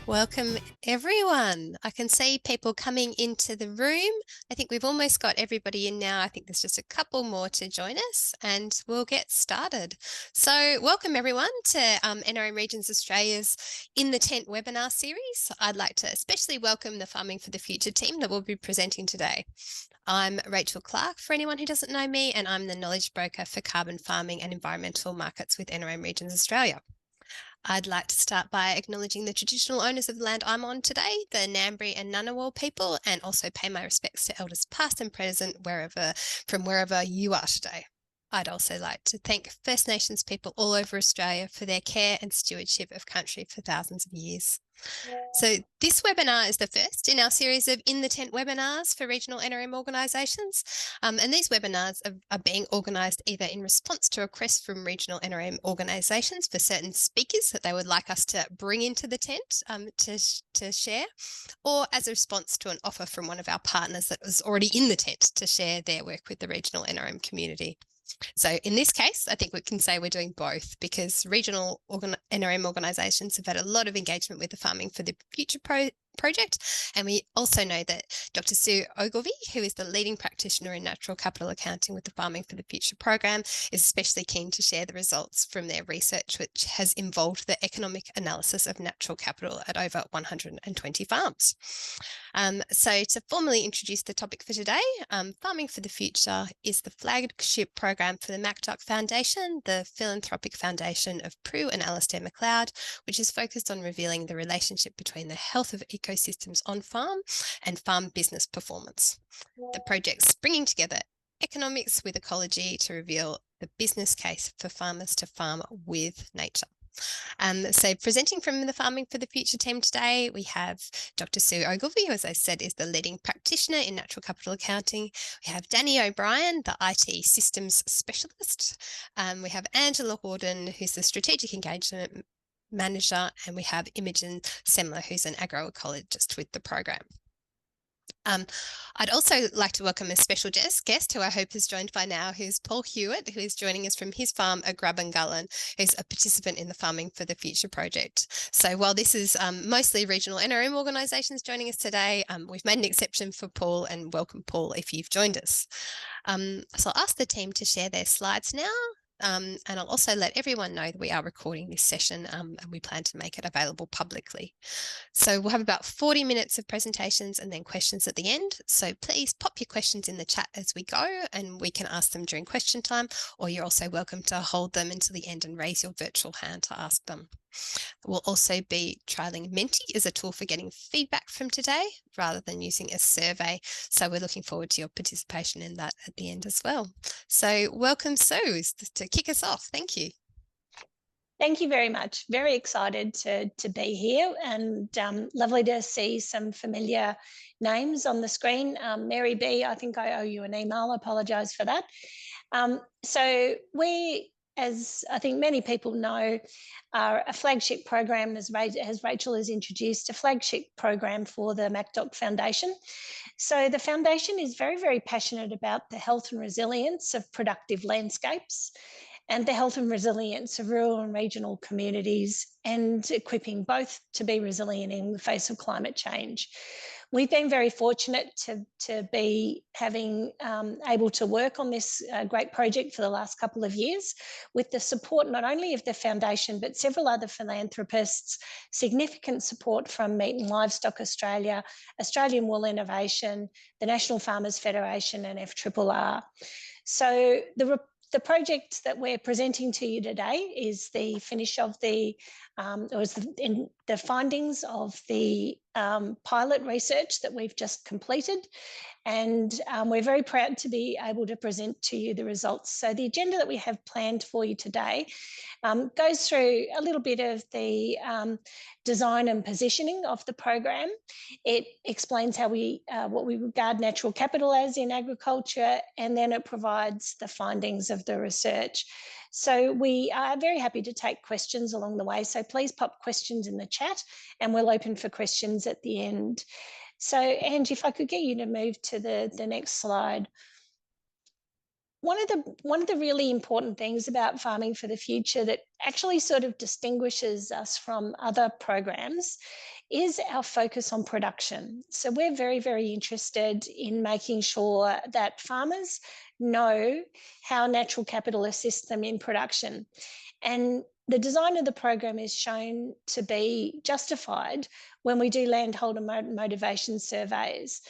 Welcome everyone. I can see people coming into the room. I think we've almost got everybody in now. I think there's just a couple more to join us and we'll get started. So welcome everyone to NRM Regions Australia's In the Tent webinar series. I'd like to especially welcome the Farming for the Future team that will be presenting today. I'm Rachel Clark, for anyone who doesn't know me, and I'm the knowledge broker for carbon farming and environmental markets with NRM Regions Australia. I'd like to start by acknowledging the traditional owners of the land I'm on today, the Ngambri and Ngunnawal people, and also pay my respects to elders past and present from wherever you are today. I'd also like to thank First Nations people all over Australia for their care and stewardship of country for thousands of years. So this webinar is the first in our series of In the Tent webinars for regional NRM organisations. And these webinars are being organised either in response to requests from regional NRM organisations for certain speakers that they would like us to bring into the tent to share, or as a response to an offer from one of our partners that was already in the tent to share their work with the regional NRM community. So in this case, I think we can say we're doing both because regional NRM organisations have had a lot of engagement with the Farming for the Future project. And we also know that Dr. Sue Ogilvy, who is the leading practitioner in natural capital accounting with the Farming for the Future program, is especially keen to share the results from their research, which has involved the economic analysis of natural capital at over 120 farms. So to formally introduce the topic for today, Farming for the Future is the flagship program for the Macdoch Foundation, the philanthropic foundation of Prue and Alastair McLeod, which is focused on revealing the relationship between the health of ecosystems on farm and farm business performance. The project's bringing together economics with ecology to reveal the business case for farmers to farm with nature. So presenting from the Farming for the Future team today, we have Dr. Sue Ogilvy, who, as I said, is the leading practitioner in natural capital accounting. We have Danny O'Brien, the IT systems specialist. We have Angela Hawdon, who's the strategic engagement manager, and we have Imogen Semmler, who's an agroecologist with the program. I'd also like to welcome a special guest who I hope is joined by now, who's Paul Hewitt, who is joining us from his farm, Agroecologist, who's a participant in the Farming for the Future project. So while this is mostly regional NRM organisations joining us today, we've made an exception for Paul, and welcome, Paul, if you've joined us. So I'll ask the team to share their slides now. And I'll also let everyone know that we are recording this session and we plan to make it available publicly. So we'll have about 40 minutes of presentations and then questions at the end. So please pop your questions in the chat as we go and we can ask them during question time, or you're also welcome to hold them until the end and raise your virtual hand to ask them. We'll also be trialling Menti as a tool for getting feedback from today rather than using a survey. So we're looking forward to your participation in that at the end as well. So welcome, Sue, to kick us off. Thank you. Thank you very much. Very excited to be here, and lovely to see some familiar names on the screen. Mary B, I think I owe you an email. I apologise for that. So we, as I think many people know, are a flagship program, as Rachel has introduced, a flagship program for the Macdoch Foundation. So the foundation is very, very passionate about the health and resilience of productive landscapes and the health and resilience of rural and regional communities, and equipping both to be resilient in the face of climate change. We've been very fortunate to be able to work on this great project for the last couple of years with the support not only of the foundation but several other philanthropists, significant support from Meat and Livestock Australia, Australian Wool Innovation, the National Farmers Federation and FRRR. So the project that we're presenting to you today is the finish of the findings of the pilot research that we've just completed, and we're very proud to be able to present to you the results. So the agenda that we have planned for you today goes through a little bit of the design and positioning of the program. It explains how what we regard natural capital as in agriculture, and then it provides the findings of the research. So we are very happy to take questions along the way. So please pop questions in the chat and we'll open for questions at the end. So Ange, if I could get you to move to the next slide. one of the really important things about farming for the future that actually sort of distinguishes us from other programs is our focus on production. So we're very, very interested in making sure that farmers know how natural capital assists them in production. And the design of the program is shown to be justified when we do landholder motivation surveys.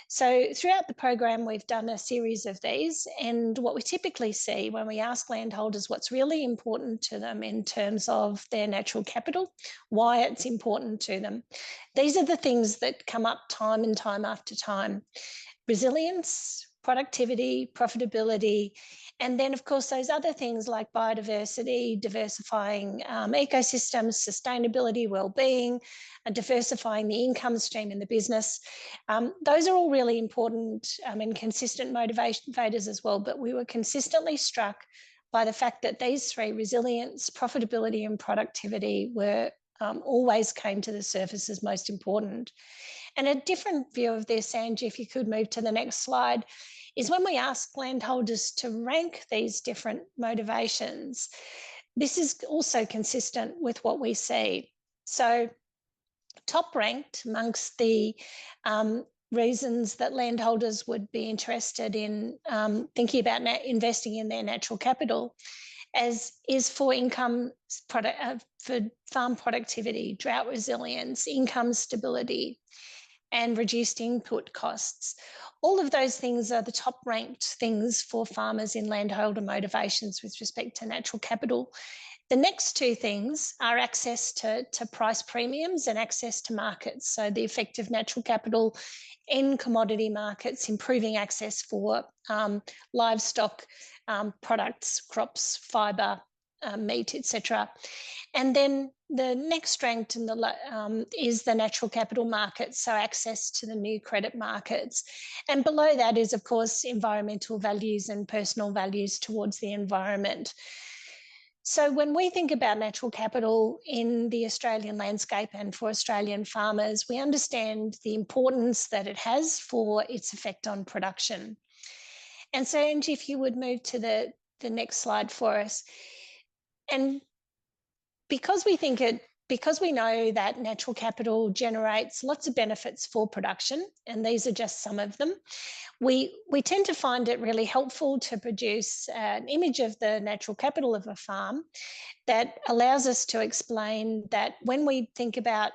So throughout the program, we've done a series of these, and what we typically see when we ask landholders what's really important to them in terms of their natural capital, why it's important to them. These are the things that come up time and time after time: resilience, productivity, profitability, and then, of course, those other things like biodiversity, diversifying ecosystems, sustainability, well-being, and diversifying the income stream in the business. Those are all really important and consistent motivators as well, but we were consistently struck by the fact that these three, resilience, profitability, and productivity, were always came to the surface as most important. And a different view of this, Angie, if you could move to the next slide, is when we ask landholders to rank these different motivations, this is also consistent with what we see. So top ranked amongst the reasons that landholders would be interested in thinking about investing in their natural capital is for income, for farm productivity, drought resilience, income stability, and reduced input costs. All of those things are the top ranked things for farmers in landholder motivations with respect to natural capital. The next two things are access to price premiums and access to markets. So the effect of natural capital in commodity markets, improving access for livestock products, crops, fibre, meat, etc. And then the next ranked is the natural capital markets, so access to the new credit markets. And below that is, of course, environmental values and personal values towards the environment. So when we think about natural capital in the Australian landscape and for Australian farmers, we understand the importance that it has for its effect on production. And so, Angie, if you would move to the next slide for us. And because we know that natural capital generates lots of benefits for production, and these are just some of them, we tend to find it really helpful to produce an image of the natural capital of a farm that allows us to explain that when we think about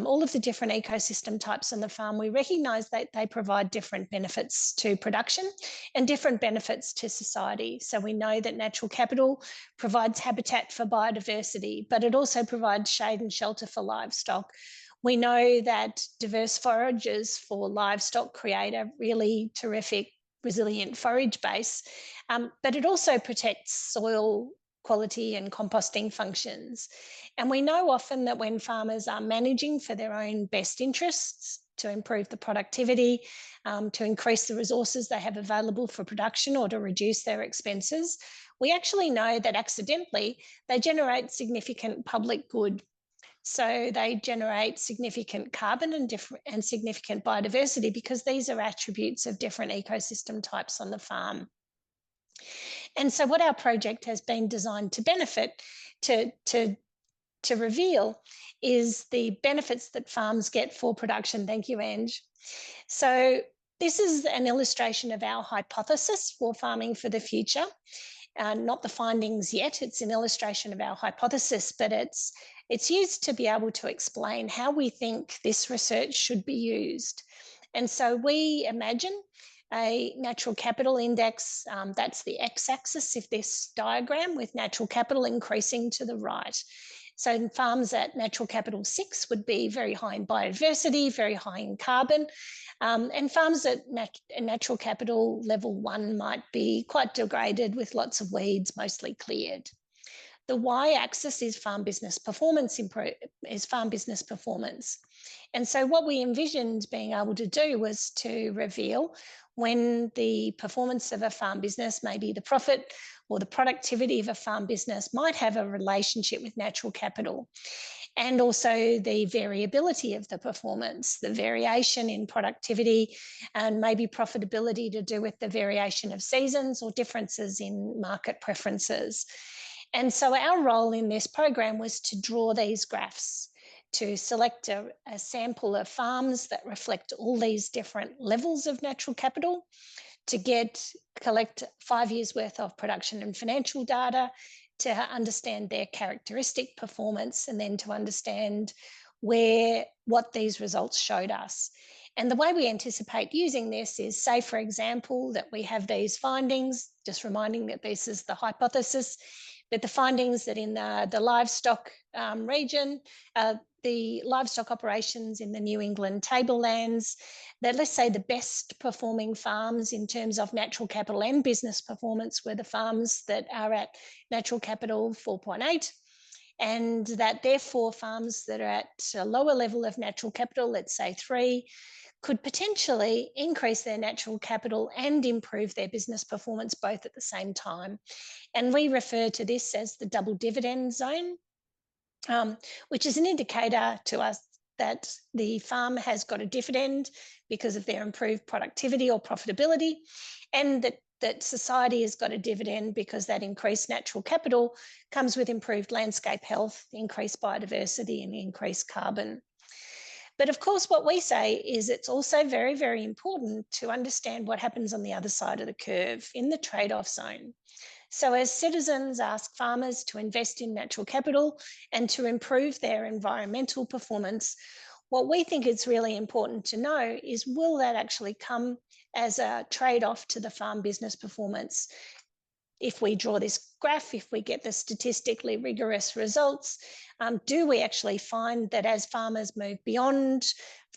all of the different ecosystem types on the farm, we recognise that they provide different benefits to production and different benefits to society. So we know that natural capital provides habitat for biodiversity, but it also provides shade and shelter for livestock. We know that diverse forages for livestock create a really terrific, resilient forage base, but it also protects soil quality and composting functions. And we know often that when farmers are managing for their own best interests, to improve the productivity, to increase the resources they have available for production, or to reduce their expenses, we actually know that accidentally they generate significant public good. So they generate significant carbon and significant biodiversity, because these are attributes of different ecosystem types on the farm. And so what our project has been designed to benefit, to reveal, is the benefits that farms get for production. Thank you, Ange. So this is an illustration of our hypothesis for farming for the future. Not the findings yet, it's an illustration of our hypothesis, but it's used to be able to explain how we think this research should be used. And so we imagine a natural capital index, that's the x-axis of this diagram, with natural capital increasing to the right. So farms at natural capital 6 would be very high in biodiversity, very high in carbon, and farms at natural capital level 1 might be quite degraded with lots of weeds, mostly cleared. The y-axis is farm business performance. And so what we envisioned being able to do was to reveal when the performance of a farm business, maybe the profit or the productivity of a farm business, might have a relationship with natural capital. and also the variability of the performance, the variation in productivity, and maybe profitability to do with the variation of seasons or differences in market preferences. And so our role in this program was to draw these graphs, to select a sample of farms that reflect all these different levels of natural capital, to collect 5 years worth of production and financial data, to understand their characteristic performance, and then to understand what these results showed us. And the way we anticipate using this is, say, for example, that we have these findings, just reminding that this is the hypothesis, but the findings that in the livestock region, the livestock operations in the New England tablelands, that let's say the best performing farms in terms of natural capital and business performance were the farms that are at natural capital 4.8, and that therefore farms that are at a lower level of natural capital, let's say 3, could potentially increase their natural capital and improve their business performance both at the same time. And we refer to this as the double dividend zone, which is an indicator to us that the farm has got a dividend because of their improved productivity or profitability, and that society has got a dividend because that increased natural capital comes with improved landscape health, increased biodiversity, and increased carbon. But of course, what we say is it's also very, very important to understand what happens on the other side of the curve in the trade-off zone. So as citizens ask farmers to invest in natural capital and to improve their environmental performance, what we think is really important to know is, will that actually come as a trade-off to the farm business performance? If we draw this graph, if we get the statistically rigorous results, do we actually find that as farmers move beyond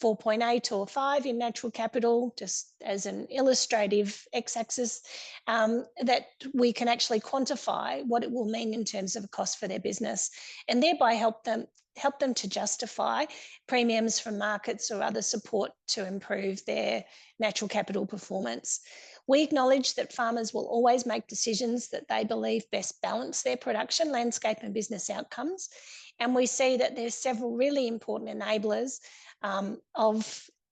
4.8 or 5 in natural capital, just as an illustrative x-axis, that we can actually quantify what it will mean in terms of a cost for their business, and thereby help them to justify premiums from markets or other support to improve their natural capital performance. We acknowledge that farmers will always make decisions that they believe best balance their production, landscape, and business outcomes. And we see that there's several really important enablers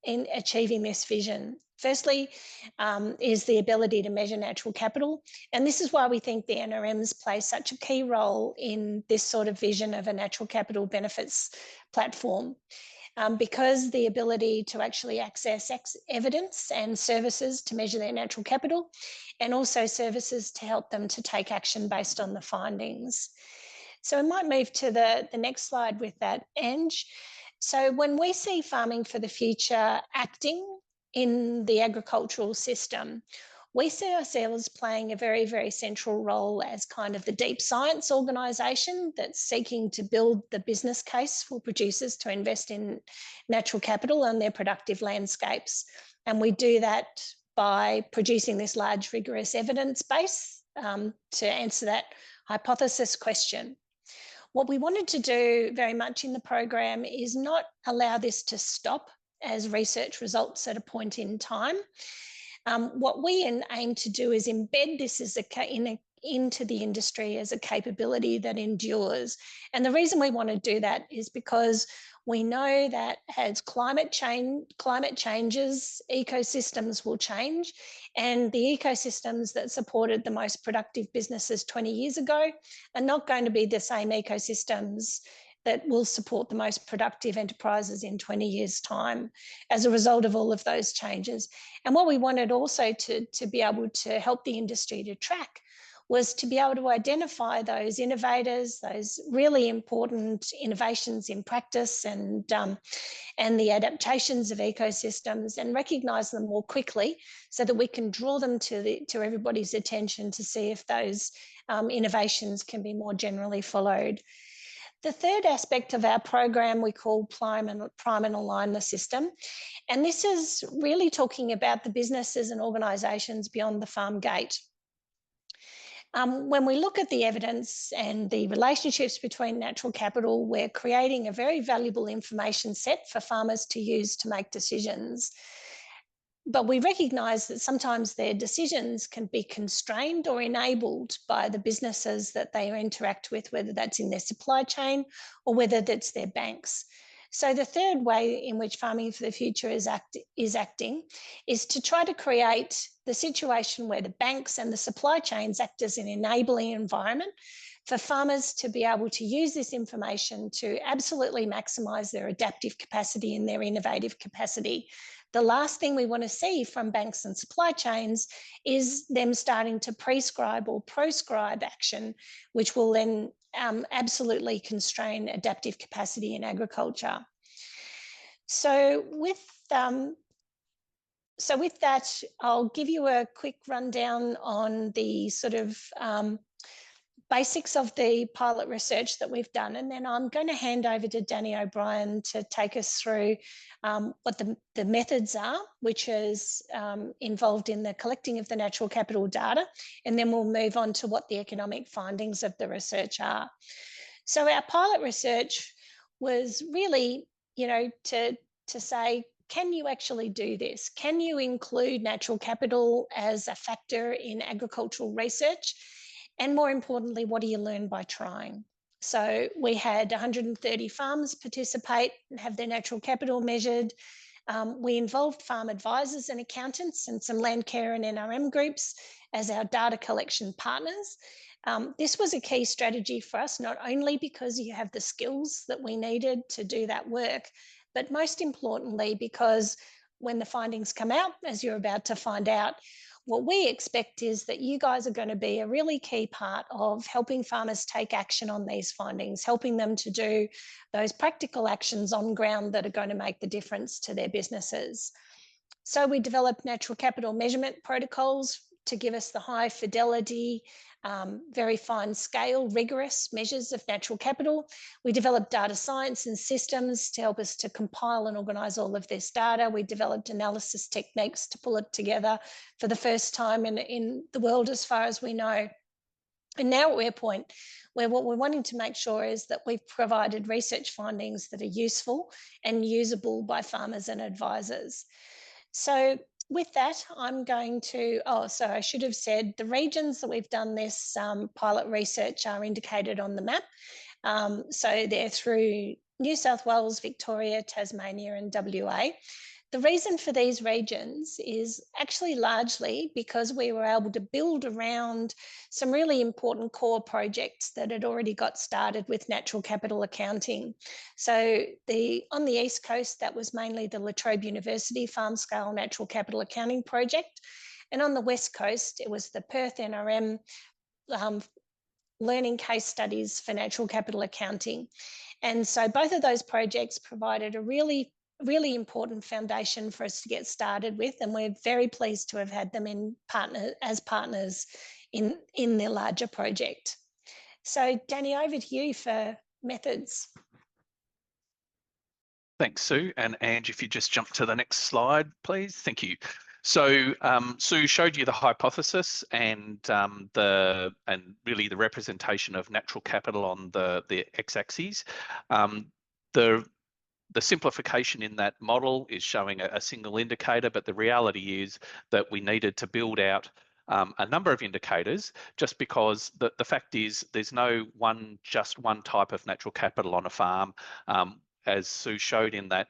in achieving this vision. Firstly, is the ability to measure natural capital. And this is why we think the NRMs play such a key role in this sort of vision of a natural capital benefits platform. Because the ability to actually access evidence and services to measure their natural capital, and also services to help them to take action based on the findings. So I might move to the next slide with that, Ange. So when we see farming for the future acting in the agricultural system, we see ourselves playing a very, very central role as kind of the deep science organisation that's seeking to build the business case for producers to invest in natural capital and their productive landscapes. And we do that by producing this large, rigorous evidence base to answer that hypothesis question. What we wanted to do very much in the program is not allow this to stop as research results at a point in time. What we aim to do is embed this as into the industry as a capability that endures. And the reason we want to do that is because we know that as climate changes, ecosystems will change, and the ecosystems that supported the most productive businesses 20 years ago are not going to be the same ecosystems that will support the most productive enterprises in 20 years' time as a result of all of those changes. And what we wanted also to be able to help the industry to track was to be able to identify those innovators, those really important innovations in practice and the adaptations of ecosystems, and recognise them more quickly so that we can draw them to everybody's attention to see if those innovations can be more generally followed. The third aspect of our program we call Prime and Align the System. And this is really talking about the businesses and organisations beyond the farm gate. When we look at the evidence and the relationships between natural capital, we're creating a very valuable information set for farmers to use to make decisions. but we recognise that sometimes their decisions can be constrained or enabled by the businesses that they interact with, whether that's in their supply chain or whether that's their banks. So the third way in which Farming for the Future is acting is to try to create the situation where the banks and the supply chains act as an enabling environment for farmers to be able to use this information to absolutely maximise their adaptive capacity and their innovative capacity. The last thing we want to see from banks and supply chains is them starting to prescribe or proscribe action, which will then absolutely constrain adaptive capacity in agriculture. So with that, I'll give you a quick rundown on the sort of basics of the pilot research that we've done, and then I'm going to hand over to Danny O'Brien to take us through what the methods are, which is involved in the collecting of the natural capital data, and then we'll move on to what the economic findings of the research are. So our pilot research was really, to say, can you actually do this? Can you include natural capital as a factor in agricultural research? And more importantly, what do you learn by trying? So we had 130 farmers participate and have their natural capital measured. We involved farm advisors and accountants and some land care and NRM groups as our data collection partners. This was a key strategy for us, not only because you have the skills that we needed to do that work, but most importantly, because when the findings come out, as you're about to find out, what we expect is that you guys are going to be a really key part of helping farmers take action on these findings, helping them to do those practical actions on ground that are going to make the difference to their businesses. So we developed natural capital measurement protocols to give us the high fidelity, very fine scale, rigorous measures of natural capital. We developed data science and systems to help us to compile and organise all of this data. We developed analysis techniques to pull it together for the first time in the world as far as we know. And now we're at a point where what we're wanting to make sure is that we've provided research findings that are useful and usable by farmers and advisors. So with that, I'm going to, so I should have said the regions that we've done this pilot research are indicated on the map. So they're through New South Wales, Victoria, Tasmania and WA. The reason for these regions is actually largely because we were able to build around some really important core projects that had already got started with natural capital accounting. So on the East Coast, that was mainly the La Trobe University Farm Scale Natural Capital Accounting Project. And on the West Coast, it was the Perth NRM learning case studies for natural capital accounting. And so both of those projects provided a really important foundation for us to get started with, and we're very pleased to have had them as partners in the larger project. So Danny, over to you for methods. Thanks, Sue. And Ange, if you just jump to the next slide, please. Thank you. So Sue showed you the hypothesis and really the representation of natural capital on the x-axis. The simplification in that model is showing a single indicator, but the reality is that we needed to build out a number of indicators, just because the fact is there's no just one type of natural capital on a farm. As Sue showed in that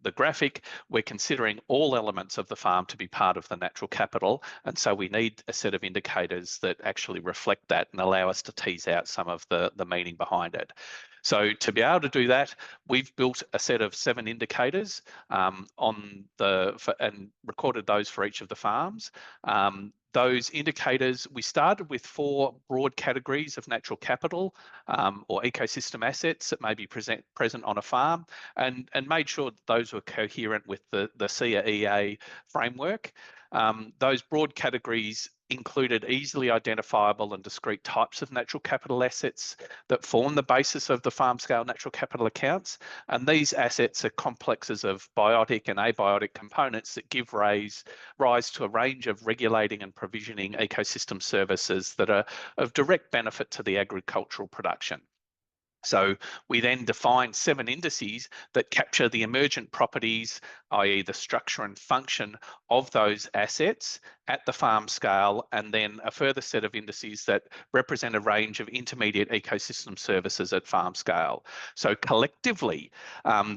the graphic, we're considering all elements of the farm to be part of the natural capital, and so we need a set of indicators that actually reflect that and allow us to tease out some of the meaning behind it. So to be able to do that, we've built a set of 7 indicators and recorded those for each of the farms. Those indicators, we started with 4 broad categories of natural capital or ecosystem assets that may be present on a farm, and made sure that those were coherent with the CEA framework. Those broad categories included easily identifiable and discrete types of natural capital assets that form the basis of the farm scale natural capital accounts. And these assets are complexes of biotic and abiotic components that give rise to a range of regulating and provisioning ecosystem services that are of direct benefit to the agricultural production. So we then define 7 indices that capture the emergent properties, i.e. the structure and function of those assets at the farm scale, and then a further set of indices that represent a range of intermediate ecosystem services at farm scale. So collectively,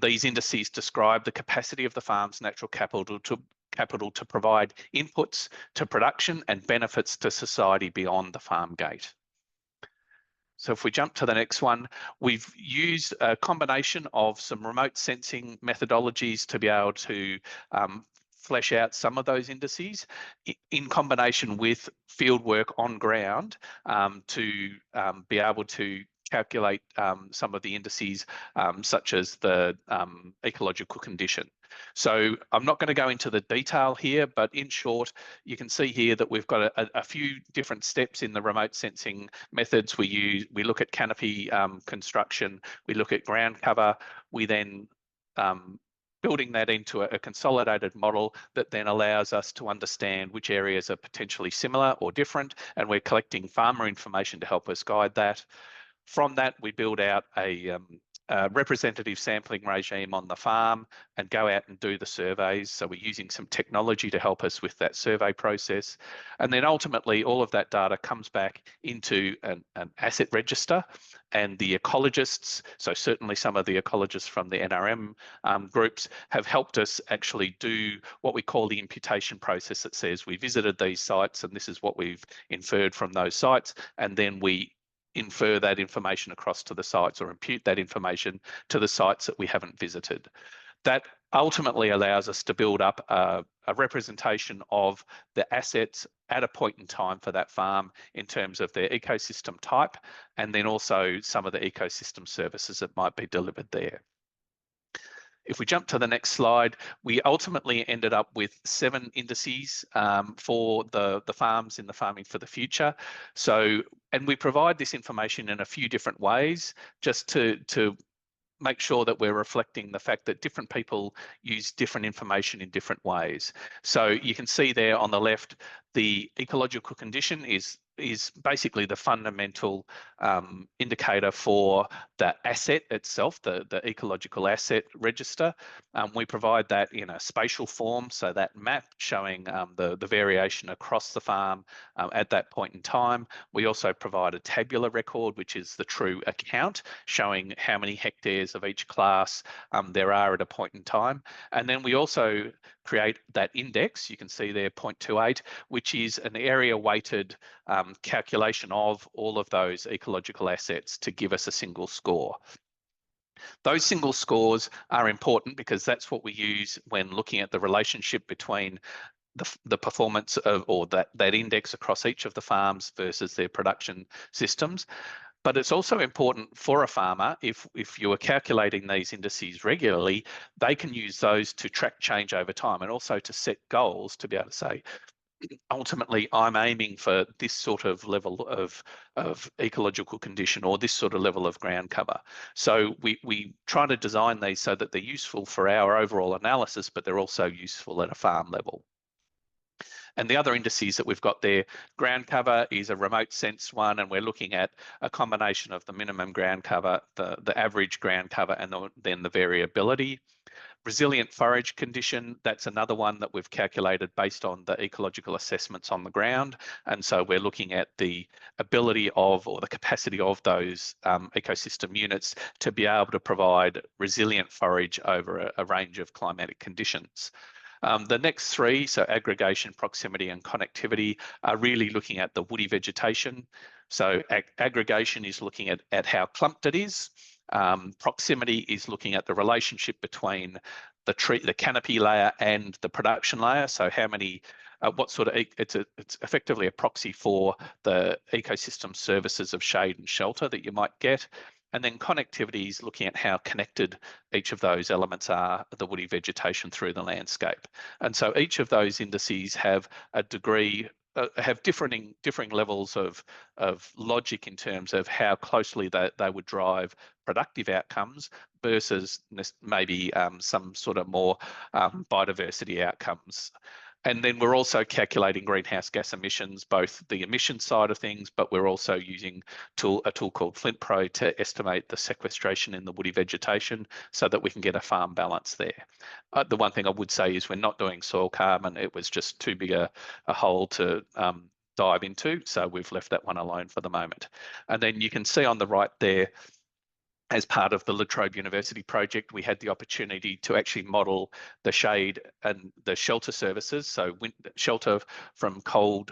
these indices describe the capacity of the farm's natural capital to provide inputs to production and benefits to society beyond the farm gate. So if we jump to the next one, we've used a combination of some remote sensing methodologies to be able to flesh out some of those indices in combination with field work on ground to be able to calculate some of the indices such as the ecological condition. So I'm not going to go into the detail here, but in short, you can see here that we've got a few different steps in the remote sensing methods. We look at canopy construction, we look at ground cover, we then building that into a consolidated model that then allows us to understand which areas are potentially similar or different, and we're collecting farmer information to help us guide that. From that, we build out a representative sampling regime on the farm and go out and do the surveys. So we're using some technology to help us with that survey process. And then ultimately, all of that data comes back into an asset register, and the ecologists, so certainly some of the ecologists from the NRM groups, have helped us actually do what we call the imputation process that says we visited these sites and this is what we've inferred from those sites, and then we infer that information across to the sites or impute that information to the sites that we haven't visited. That ultimately allows us to build up a representation of the assets at a point in time for that farm in terms of their ecosystem type, and then also some of the ecosystem services that might be delivered there. If we jump to the next slide, we ultimately ended up with 7 indices for the farms in the Farming for the Future. So, and we provide this information in a few different ways just to make sure that we're reflecting the fact that different people use different information in different ways. So you can see there on the left, the ecological condition is basically the fundamental indicator for the asset itself, the ecological asset register. We provide that in a spatial form, so that map showing the variation across the farm at that point in time. We also provide a tabular record, which is the true account, showing how many hectares of each class there are at a point in time. And then we also create that index, you can see there 0.28, which is an area weighted calculation of all of those ecological assets to give us a single score. Those single scores are important because that's what we use when looking at the relationship between the performance of, or that index across each of the farms versus their production systems. But it's also important for a farmer, if you are calculating these indices regularly, they can use those to track change over time and also to set goals to be able to say, ultimately, I'm aiming for this sort of level of ecological condition or this sort of level of ground cover. So we try to design these so that they're useful for our overall analysis, but they're also useful at a farm level. And the other indices that we've got there, ground cover is a remote sense one, and we're looking at a combination of the minimum ground cover, the average ground cover, and then the variability. Resilient forage condition, that's another one that we've calculated based on the ecological assessments on the ground. And so we're looking at the ability of, or the capacity of those ecosystem units to be able to provide resilient forage over a range of climatic conditions. The next 3, so aggregation, proximity and connectivity, are really looking at the woody vegetation. So aggregation is looking at how clumped it is. Proximity is looking at the relationship between the canopy layer and the production layer. So how many, what sort of, it's effectively a proxy for the ecosystem services of shade and shelter that you might get. And then connectivity is looking at how connected each of those elements are, the woody vegetation through the landscape. And so each of those indices have a degree, have differing levels of logic in terms of how closely they would drive productive outcomes versus maybe some sort of more biodiversity outcomes. And then we're also calculating greenhouse gas emissions, both the emission side of things, but we're also using a tool called Flint Pro to estimate the sequestration in the woody vegetation so that we can get a farm balance there. The one thing I would say is we're not doing soil carbon. It was just too big a hole to dive into, so we've left that one alone for the moment. And then you can see on the right there, as part of the La Trobe University project, we had the opportunity to actually model the shade and the shelter services, so shelter from cold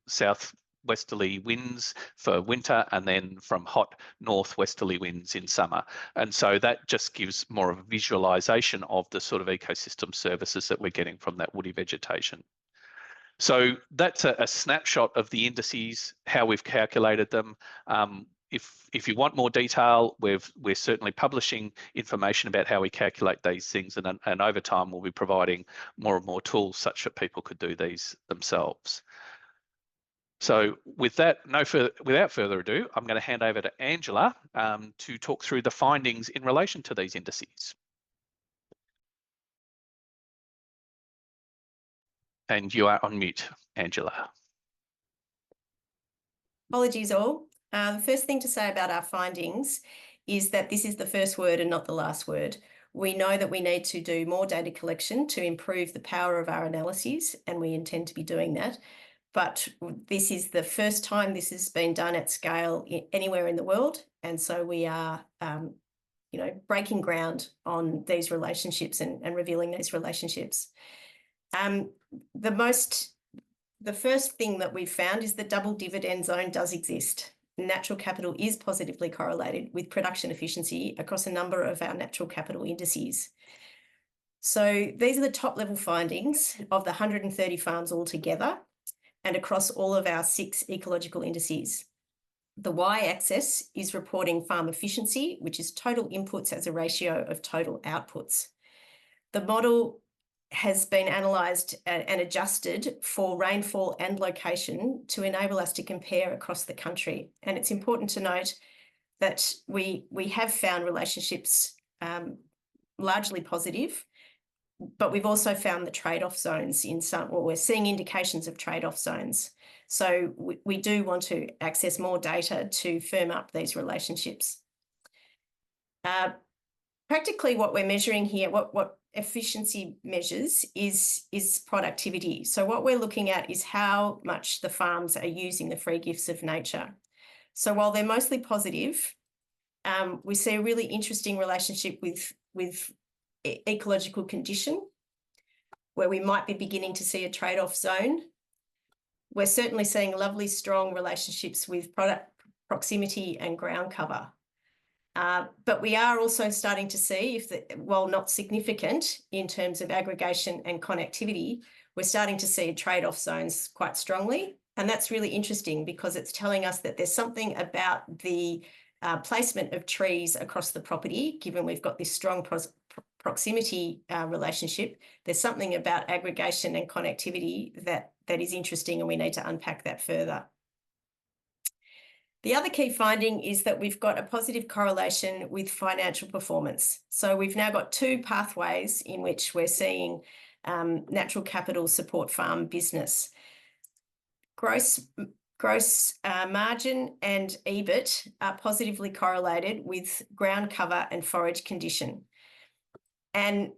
southwesterly winds for winter, and then from hot northwesterly winds in summer. And so that just gives more of a visualization of the sort of ecosystem services that we're getting from that woody vegetation. So that's a snapshot of the indices, how we've calculated them. If you want more detail, we're certainly publishing information about how we calculate these things, and over time we'll be providing more and more tools such that people could do these themselves. So with that, without further ado, I'm going to hand over to Angela to talk through the findings in relation to these indices. And you are on mute, Angela. Apologies all. The first thing to say about our findings is that this is the first word and not the last word. We know that we need to do more data collection to improve the power of our analyses, and we intend to be doing that. But this is the first time this has been done at scale anywhere in the world, and so we are breaking ground on these relationships and revealing these relationships. The first thing that we've found is the double dividend zone does exist. Natural capital is positively correlated with production efficiency across a number of our natural capital indices. So these are the top level findings of the 130 farms altogether and across all of our 6 ecological indices. The y-axis is reporting farm efficiency, which is total inputs as a ratio of total outputs. The model has been analysed and adjusted for rainfall and location to enable us to compare across the country. And it's important to note that we have found relationships largely positive, but we've also found the trade-off zones in some, or we're seeing indications of trade-off zones. So we do want to access more data to firm up these relationships. Practically what we're measuring here, what efficiency measures is productivity. So what we're looking at is how much the farms are using the free gifts of nature. So while they're mostly positive, we see a really interesting relationship with ecological condition, where we might be beginning to see a trade-off zone. We're certainly seeing lovely, strong relationships with product proximity and ground cover. But we are also starting to see, while not significant in terms of aggregation and connectivity, we're starting to see trade-off zones quite strongly. And that's really interesting because it's telling us that there's something about the placement of trees across the property, given we've got this strong proximity relationship. There's something about aggregation and connectivity that is interesting, and we need to unpack that further. The other key finding is that we've got a positive correlation with financial performance. So we've now got 2 pathways in which we're seeing natural capital support farm business. Gross margin and EBIT are positively correlated with ground cover and forage condition. And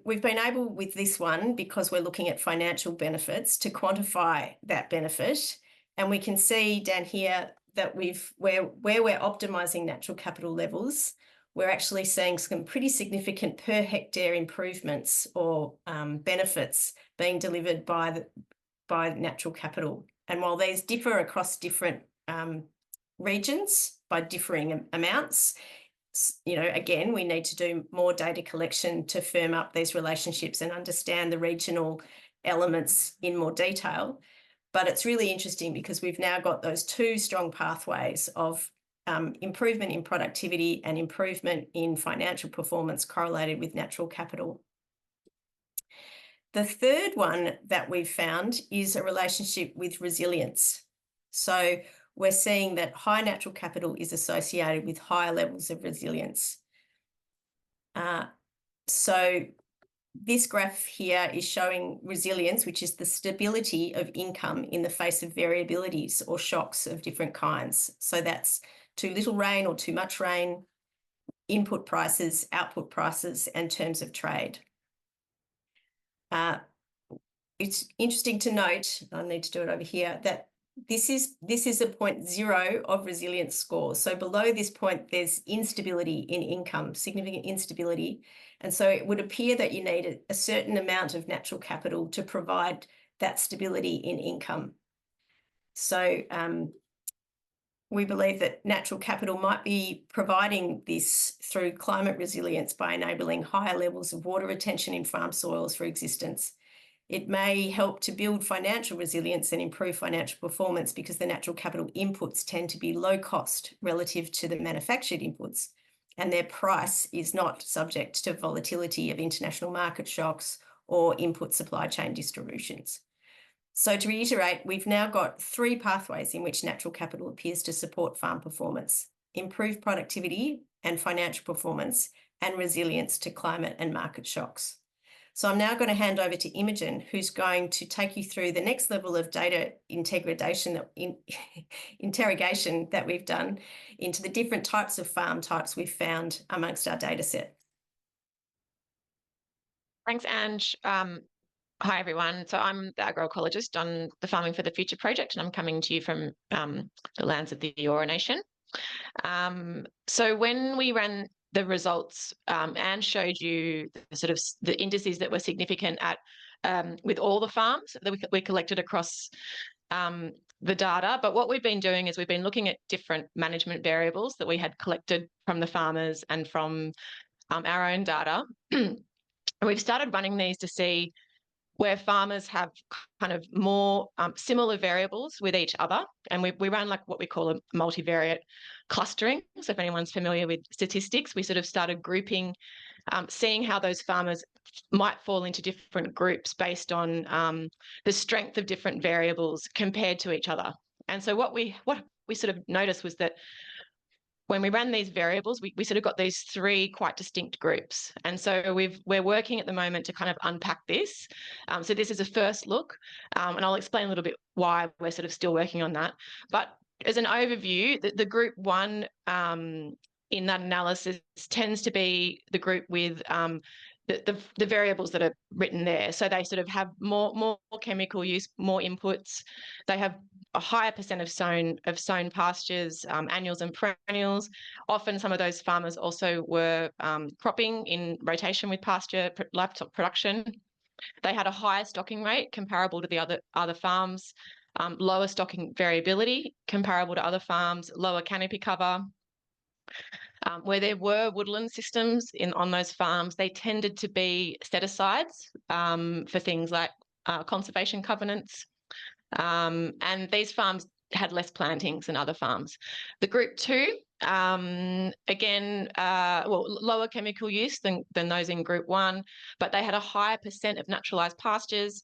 we've been able with this one, because we're looking at financial benefits, to quantify that benefit. And we can see down here that where we're optimising natural capital levels, we're actually seeing some pretty significant per hectare improvements or benefits being delivered by natural capital. And while these differ across different regions by differing amounts, again, we need to do more data collection to firm up these relationships and understand the regional elements in more detail. But it's really interesting because we've now got those 2 strong pathways of improvement in productivity and improvement in financial performance correlated with natural capital. The third one that we've found is a relationship with resilience. So we're seeing that high natural capital is associated with higher levels of resilience. So this graph here is showing resilience, which is the stability of income in the face of variabilities or shocks of different kinds. So that's too little rain or too much rain, input prices, output prices, and terms of trade. It's interesting to note, I need to do it over here, that this is a 0.0 of resilience score. So below this point, there's instability in income, significant instability. And so it would appear that you need a certain amount of natural capital to provide that stability in income. So we believe that natural capital might be providing this through climate resilience by enabling higher levels of water retention in farm soils for existence. It may help to build financial resilience and improve financial performance because the natural capital inputs tend to be low cost relative to the manufactured inputs, and their price is not subject to volatility of international market shocks or input supply chain distributions. So to reiterate, we've now got 3 pathways in which natural capital appears to support farm performance: improve productivity and financial performance, and resilience to climate and market shocks. So I'm now going to hand over to Imogen, who's going to take you through the next level of data interrogation that we've done into the different types of farm types we've found amongst our data set. Thanks, Ange. Hi, everyone. So I'm the agroecologist on the Farming for the Future project, and I'm coming to you from the lands of the Eora Nation. So when we ran the results, Anne showed you the indices that were significant at with all the farms that we collected across the data. But what we've been doing is we've been looking at different management variables that we had collected from the farmers and from our own data. And we've started running these to see where farmers have kind of more similar variables with each other. And we run like what we call a multivariate clustering. So if anyone's familiar with statistics, we sort of started grouping, seeing how those farmers might fall into different groups based on the strength of different variables compared to each other. And so what we sort of noticed was that when we ran these variables, we sort of got these 3 quite distinct groups. And so we're working at the moment to kind of unpack this. So this is a first look, and I'll explain a little bit why we're sort of still working on that. But as an overview, the group 1 in that analysis tends to be the group with the variables that are written there. So they sort of have more chemical use, more inputs. They have a higher percent of sown pastures, annuals and perennials. Often some of those farmers also were cropping in rotation with pasture livestock production. They had a higher stocking rate comparable to the other farms, lower stocking variability comparable to other farms, lower canopy cover. Where there were woodland systems on those farms, they tended to be set-asides for things like conservation covenants. And these farms had less plantings than other farms. The group 2, again, lower chemical use than those in group 1, but they had a higher percent of naturalised pastures.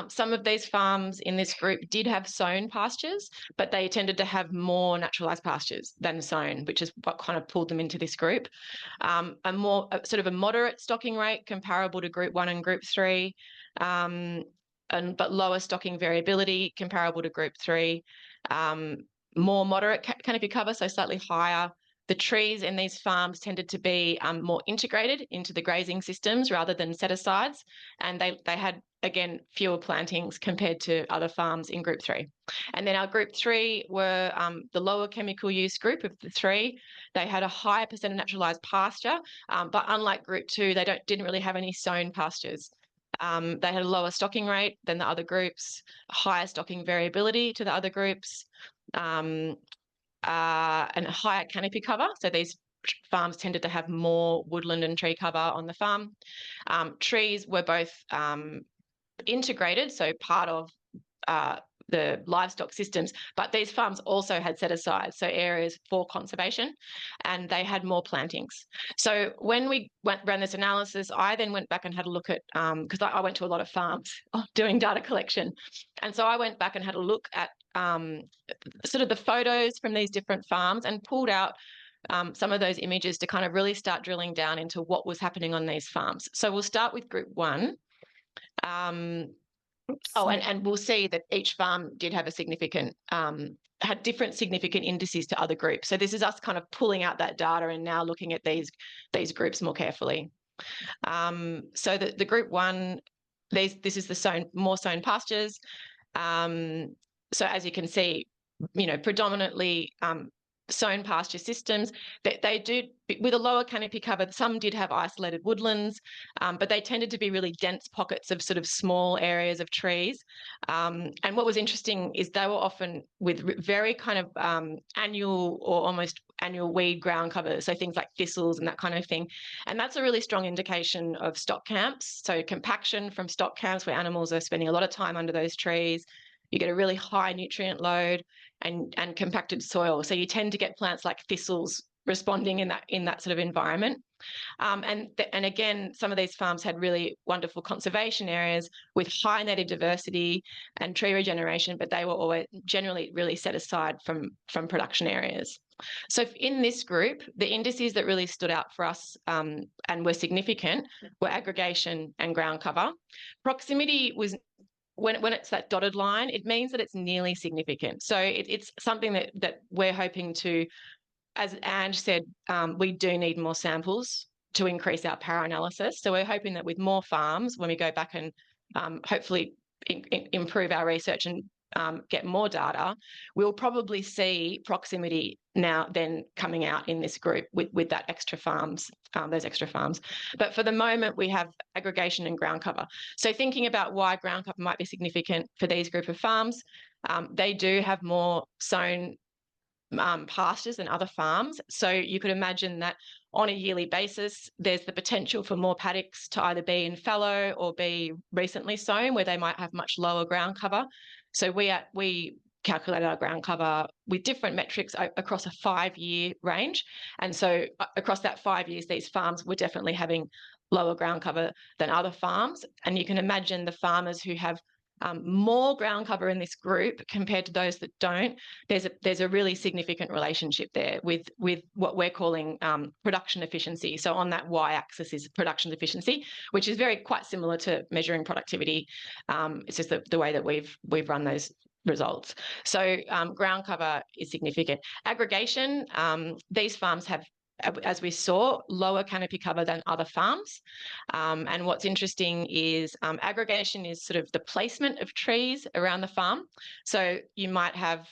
Some of these farms in this group did have sown pastures, but they tended to have more naturalised pastures than sown, which is what kind of pulled them into this group. A sort of a moderate stocking rate comparable to group 1 and group 3. But lower stocking variability comparable to group 3, more moderate canopy cover, so slightly higher. The trees in these farms tended to be more integrated into the grazing systems rather than set-asides, and they had, again, fewer plantings compared to other farms in group 3. And then our group 3 were the lower chemical use group of the 3. They had a higher percent of naturalised pasture, but unlike group 2, they didn't really have any sown pastures. They had a lower stocking rate than the other groups, higher stocking variability to the other groups, and a higher canopy cover. So these farms tended to have more woodland and tree cover on the farm. Trees were both integrated, so part of the livestock systems, but these farms also had set aside, so areas for conservation, and they had more plantings. So when we ran this analysis, I then went back and had a look at, because I went to a lot of farms doing data collection, and so I went back and had a look at sort of the photos from these different farms and pulled out some of those images to kind of really start drilling down into what was happening on these farms. So we'll start with group 1. And we'll see that each farm did have a significant, had different significant indices to other groups. So this is us kind of pulling out that data and now looking at these groups more carefully. So the group 1, this is the more sown pastures. So as you can see, predominantly sown pasture systems. They do, with a lower canopy cover, some did have isolated woodlands, but they tended to be really dense pockets of sort of small areas of trees. And what was interesting is they were often with very kind of annual or almost annual weed ground cover, so things like thistles and that kind of thing. And that's a really strong indication of stock camps. So compaction from stock camps where animals are spending a lot of time under those trees. You get a really high nutrient load and compacted soil. So you tend to get plants like thistles responding in that sort of environment. And again, some of these farms had really wonderful conservation areas with high native diversity and tree regeneration, but they were always generally really set aside from production areas. So in this group, the indices that really stood out for us and were significant were aggregation and ground cover. Proximity was, when it's that dotted line, it means that it's nearly significant. So it's something that we're hoping to, as Ange said, we do need more samples to increase our power analysis. So we're hoping that with more farms, when we go back and hopefully improve our research and get more data, we'll probably see proximity now then coming out in this group with that extra farms, those extra farms. But for the moment, we have aggregation and ground cover. So thinking about why ground cover might be significant for these group of farms, they do have more sown pastures than other farms. So you could imagine that on a yearly basis, there's the potential for more paddocks to either be in fallow or be recently sown, where they might have much lower ground cover. So we calculate our ground cover with different metrics across a 5-year range. And so across that 5 years, these farms were definitely having lower ground cover than other farms. And you can imagine the farmers who have more ground cover in this group compared to those that don't. There's a really significant relationship there with what we're calling production efficiency. So on that y-axis is production efficiency, which is quite similar to measuring productivity. It's just the way that we've run those results. So ground cover is significant. Aggregation, these farms have, as we saw, lower canopy cover than other farms. And what's interesting is aggregation is sort of the placement of trees around the farm. So you might have,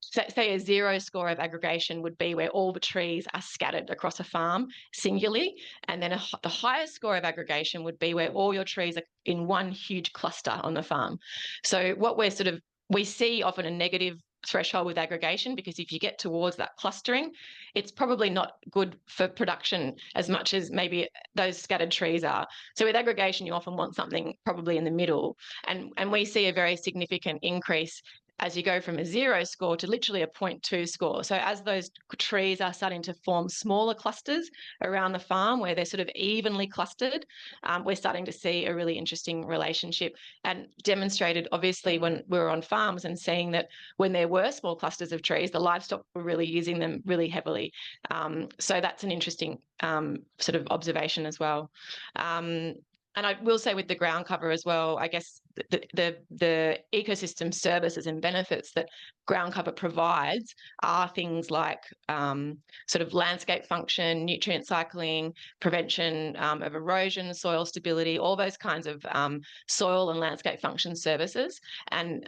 say a 0 score of aggregation would be where all the trees are scattered across a farm singularly. And then the highest score of aggregation would be where all your trees are in one huge cluster on the farm. So what we see often a negative threshold with aggregation, because if you get towards that clustering, it's probably not good for production as much as maybe those scattered trees are. So with aggregation, you often want something probably in the middle. And we see a very significant increase as you go from a 0 score to literally a 0.2 score. So as those trees are starting to form smaller clusters around the farm where they're sort of evenly clustered, we're starting to see a really interesting relationship, and demonstrated obviously when we were on farms and seeing that when there were small clusters of trees, the livestock were really using them really heavily. So that's an interesting sort of observation as well. And I will say with the ground cover as well, I guess the ecosystem services and benefits that ground cover provides are things like sort of landscape function, nutrient cycling, prevention of erosion, soil stability, all those kinds of soil and landscape function services. And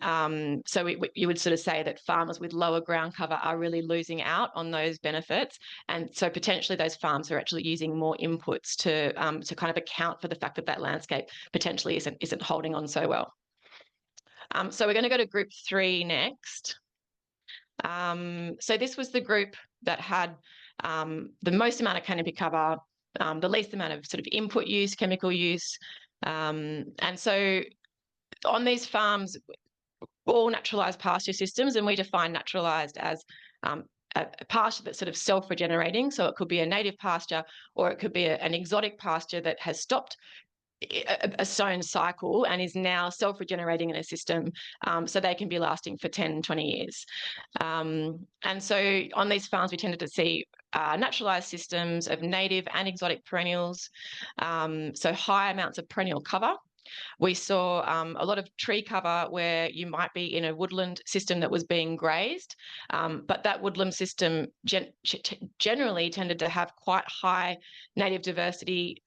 so you would sort of say that farmers with lower ground cover are really losing out on those benefits. And so potentially those farms are actually using more inputs to kind of account for the fact that that landscape potentially isn't holding on so well. So we're going to go to group 3 next. So this was the group that had the most amount of canopy cover, the least amount of sort of input use, chemical use. And so on these farms, all naturalised pasture systems, and we define naturalised as a pasture that's sort of self-regenerating. So it could be a native pasture, or it could be an exotic pasture that has stopped a sown cycle and is now self-regenerating in a system, so they can be lasting for 10, 20 years. And so on these farms, we tended to see naturalised systems of native and exotic perennials, so high amounts of perennial cover. We saw a lot of tree cover where you might be in a woodland system that was being grazed, but that woodland system generally tended to have quite high native diversity,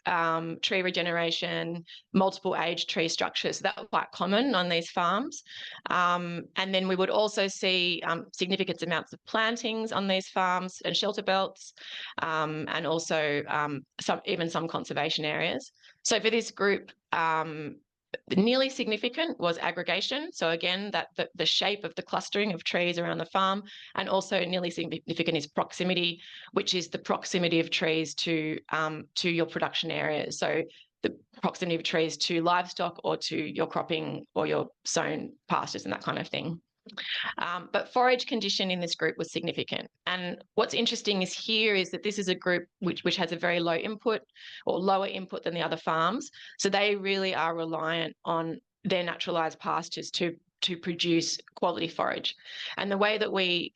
tree regeneration, multiple age tree structures. So that was quite common on these farms. And then we would also see significant amounts of plantings on these farms and shelter belts, and also even some conservation areas. So for this group, nearly significant was aggregation. So again, that the shape of the clustering of trees around the farm, and also nearly significant is proximity, which is the proximity of trees to your production areas. So the proximity of trees to livestock or to your cropping or your sown pastures and that kind of thing. But forage condition in this group was significant. And what's interesting is that this is a group which has a very low input or lower input than the other farms. So they really are reliant on their naturalised pastures to produce quality forage. And the way that we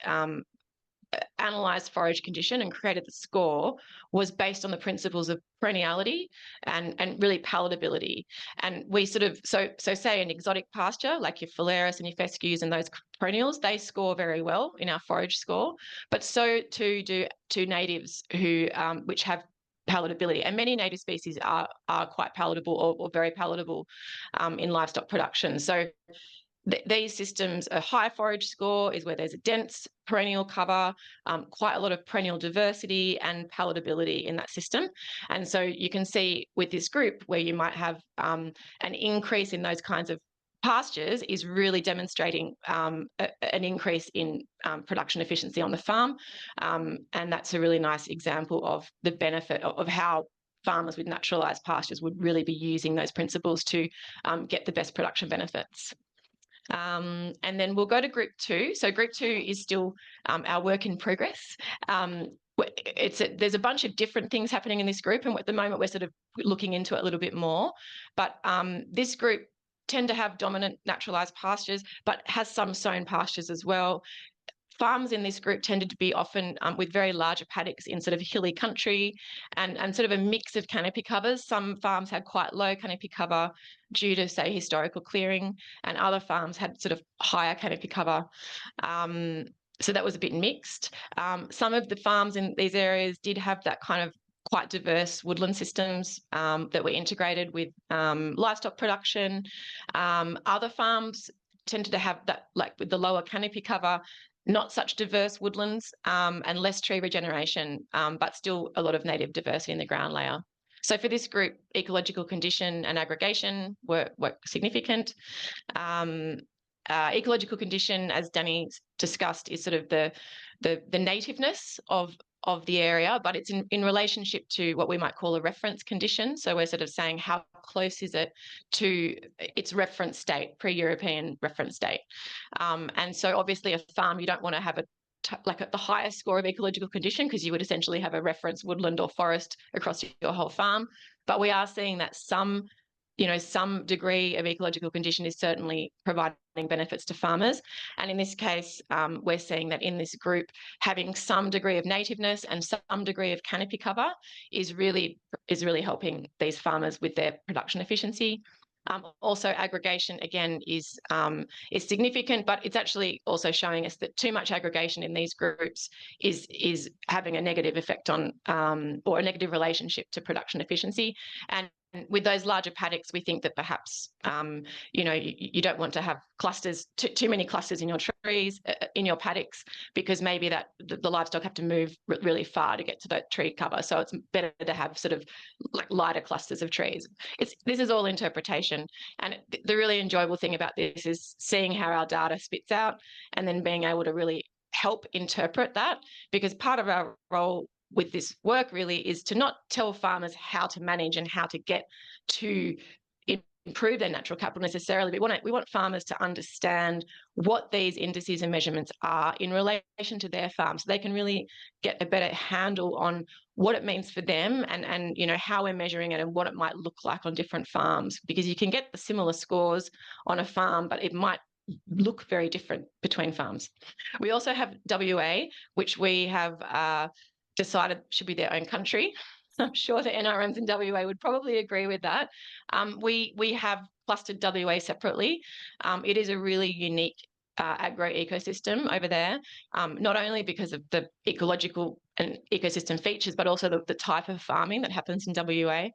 analysed forage condition and created the score was based on the principles of perenniality and really palatability. And we sort of, so say an exotic pasture like your phalaris and your fescues and those perennials, they score very well in our forage score, but so too do natives who which have palatability. And many native species are quite palatable or very palatable in livestock production. So these systems, a high forage score is where there's a dense perennial cover, quite a lot of perennial diversity and palatability in that system. And so you can see with this group where you might have an increase in those kinds of pastures is really demonstrating an increase in production efficiency on the farm. And that's a really nice example of the benefit of how farmers with naturalised pastures would really be using those principles to get the best production benefits. And then we'll go to group 2. So group 2 is still our work in progress. There's a bunch of different things happening in this group, and at the moment we're sort of looking into it a little bit more. But this group tend to have dominant naturalised pastures, but has some sown pastures as well. Farms in this group tended to be often with very larger paddocks in sort of hilly country and sort of a mix of canopy covers. Some farms had quite low canopy cover due to, say, historical clearing, and other farms had sort of higher canopy cover. So that was a bit mixed. Some of the farms in these areas did have that kind of quite diverse woodland systems that were integrated with livestock production. Other farms tended to have that, like with the lower canopy cover, not such diverse woodlands and less tree regeneration, but still a lot of native diversity in the ground layer. So for this group, ecological condition and aggregation were significant. Ecological condition, as Danny discussed, is sort of the nativeness of the area, but it's in relationship to what we might call a reference condition. So we're sort of saying how close is it to its reference state, pre-European reference state. And so obviously a farm, you don't want to have the highest score of ecological condition, because you would essentially have a reference woodland or forest across your whole farm. But we are seeing that some degree of ecological condition is certainly providing benefits to farmers. And in this case, we're seeing that in this group, having some degree of nativeness and some degree of canopy cover is really helping these farmers with their production efficiency. Also, aggregation again is significant, but it's actually also showing us that too much aggregation in these groups is having a negative effect on or a negative relationship to production efficiency. And with those larger paddocks, we think that perhaps you don't want to have clusters, too many clusters in your trees, in your paddocks, because maybe that the livestock have to move really far to get to that tree cover. So it's better to have sort of like lighter clusters of trees. This is all interpretation, and the really enjoyable thing about this is seeing how our data spits out and then being able to really help interpret that, because part of our role with this work really is to not tell farmers how to manage and how to get to improve their natural capital necessarily, but we want farmers to understand what these indices and measurements are in relation to their farm, so they can really get a better handle on what it means for them, and you know, how we're measuring it and what it might look like on different farms, because you can get the similar scores on a farm, but it might look very different between farms. We also have WA, which we have decided should be their own country. I'm sure the NRMs in WA would probably agree with that. We have clustered WA separately. It is a really unique agro-ecosystem over there, not only because of the ecological and ecosystem features, but also the type of farming that happens in WA.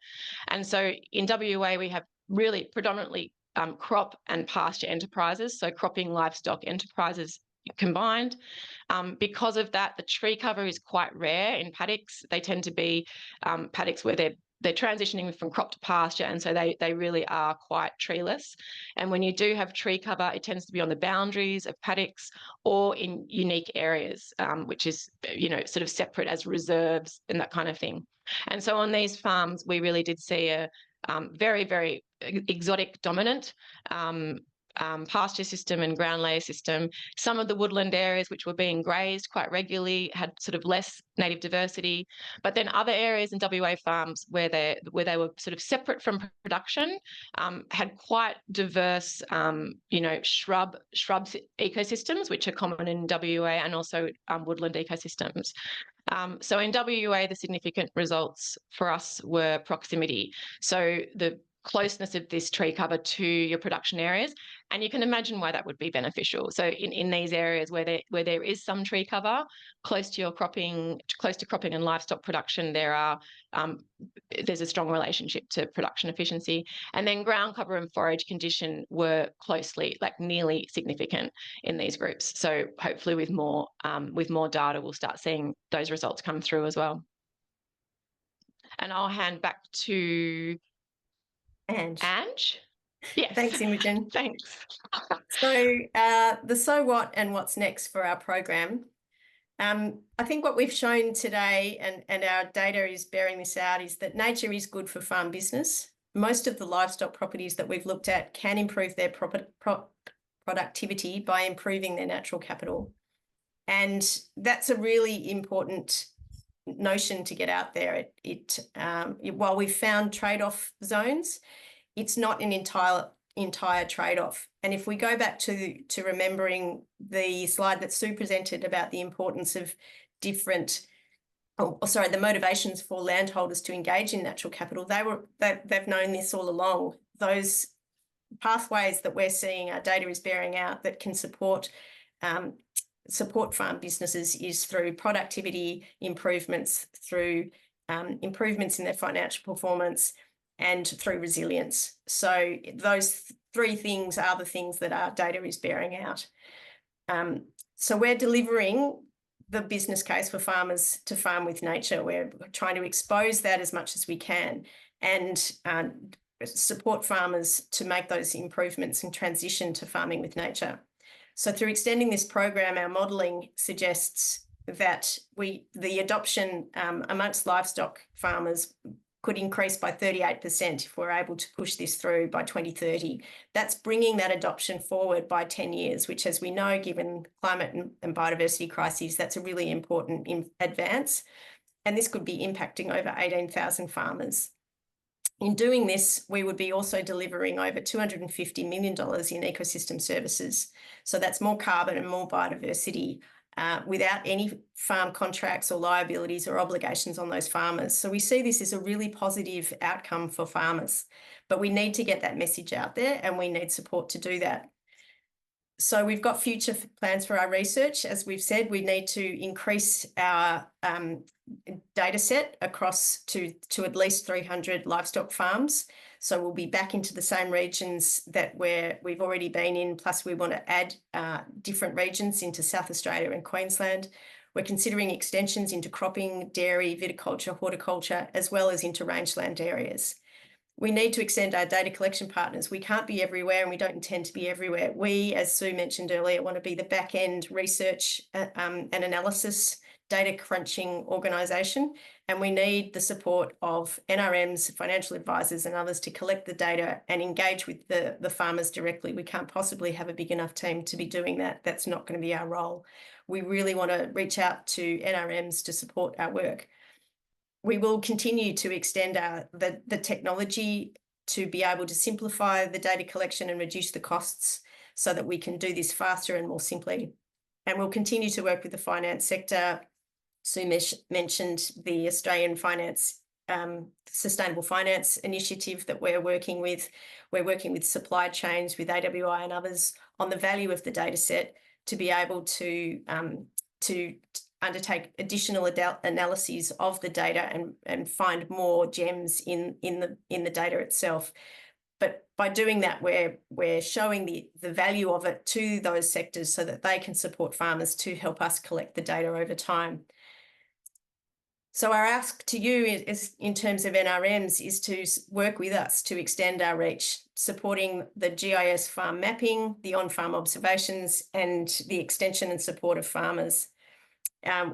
And so in WA, we have really predominantly crop and pasture enterprises, so cropping, livestock enterprises combined. Because of that, the tree cover is quite rare in paddocks. They tend to be paddocks where they're transitioning from crop to pasture, and so they really are quite treeless. And when you do have tree cover, it tends to be on the boundaries of paddocks or in unique areas, which is, you know, sort of separate as reserves and that kind of thing. And so on these farms, we really did see a very, very exotic dominant pasture system and ground layer system. Some of the woodland areas which were being grazed quite regularly had sort of less native diversity, but then other areas in WA farms where they were sort of separate from production had quite diverse, you know, shrubs ecosystems, which are common in WA, and also woodland ecosystems. So in WA, the significant results for us were proximity. So the closeness of this tree cover to your production areas, and you can imagine why that would be beneficial. So in these areas where there is some tree cover close to cropping and livestock production, there's a strong relationship to production efficiency. And then ground cover and forage condition were closely, like nearly significant in these groups. So hopefully with more data, we'll start seeing those results come through as well. And I'll hand back to Ange. Yes. Thanks, Imogen. Thanks. So the so what and what's next for our program. I think what we've shown today, and our data is bearing this out, is that nature is good for farm business. Most of the livestock properties that we've looked at can improve their productivity by improving their natural capital. And that's a really important notion to get out there. While we've found trade-off zones, it's not an entire trade-off. And if we go back to remembering the slide that Sue presented about the importance of the motivations for landholders to engage in natural capital, they've known this all along. Those pathways that we're seeing, our data is bearing out, that can support farm businesses is through productivity improvements, through improvements in their financial performance, and through resilience. So those three things are the things that our data is bearing out. So we're delivering the business case for farmers to farm with nature. We're trying to expose that as much as we can, and support farmers to make those improvements and transition to farming with nature. So through extending this program, our modelling suggests that the adoption amongst livestock farmers could increase by 38% if we're able to push this through by 2030. That's bringing that adoption forward by 10 years, which, as we know, given climate and biodiversity crises, that's a really important advance. And this could be impacting over 18,000 farmers. In doing this, we would be also delivering over $250 million in ecosystem services. So that's more carbon and more biodiversity without any farm contracts or liabilities or obligations on those farmers. So we see this as a really positive outcome for farmers, but we need to get that message out there, and we need support to do that. So we've got future plans for our research. As we've said, we need to increase our data set across to at least 300 livestock farms. So we'll be back into the same regions that we've already been in, plus we want to add different regions into South Australia and Queensland. We're considering extensions into cropping, dairy, viticulture, horticulture, as well as into rangeland areas. We need to extend our data collection partners. We can't be everywhere, and we don't intend to be everywhere. We, as Sue mentioned earlier, want to be the back-end research and analysis data crunching organisation, and we need the support of NRMs, financial advisors and others to collect the data and engage with the farmers directly. We can't possibly have a big enough team to be doing that. That's not going to be our role. We really want to reach out to NRMs to support our work. We will continue to extend the technology to be able to simplify the data collection and reduce the costs so that we can do this faster and more simply. And we'll continue to work with the finance sector. Sue mentioned the Australian Sustainable Finance Initiative that we're working with. We're working with supply chains, with AWI and others on the value of the data set to be able to undertake additional analyses of the data and find more gems in the data itself. But by doing that, we're showing the value of it to those sectors so that they can support farmers to help us collect the data over time. So our ask to you is in terms of NRMs is to work with us to extend our reach, supporting the GIS farm mapping, the on-farm observations and the extension and support of farmers.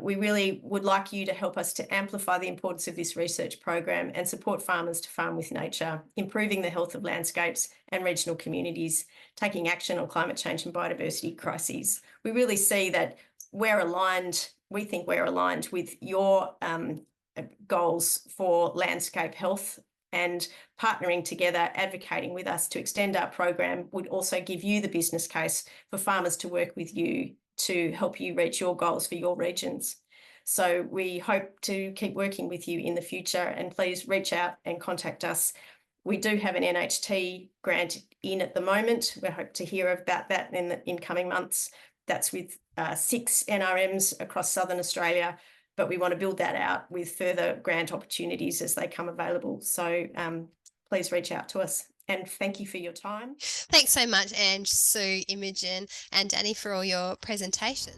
We really would like you to help us to amplify the importance of this research program and support farmers to farm with nature, improving the health of landscapes and regional communities, taking action on climate change and biodiversity crises. We really see that we're aligned. We think we're aligned with your goals for landscape health, and partnering together, advocating with us to extend our program would also give you the business case for farmers to work with you to help you reach your goals for your regions. So we hope to keep working with you in the future, and please reach out and contact us. We do have an NHT grant in at the moment. We hope to hear about that in the incoming months. That's with 6 NRMs across Southern Australia, but we want to build that out with further grant opportunities as they come available. So please reach out to us. And thank you for your time. Thanks so much, Ange, Sue, Imogen and Danny for all your presentations.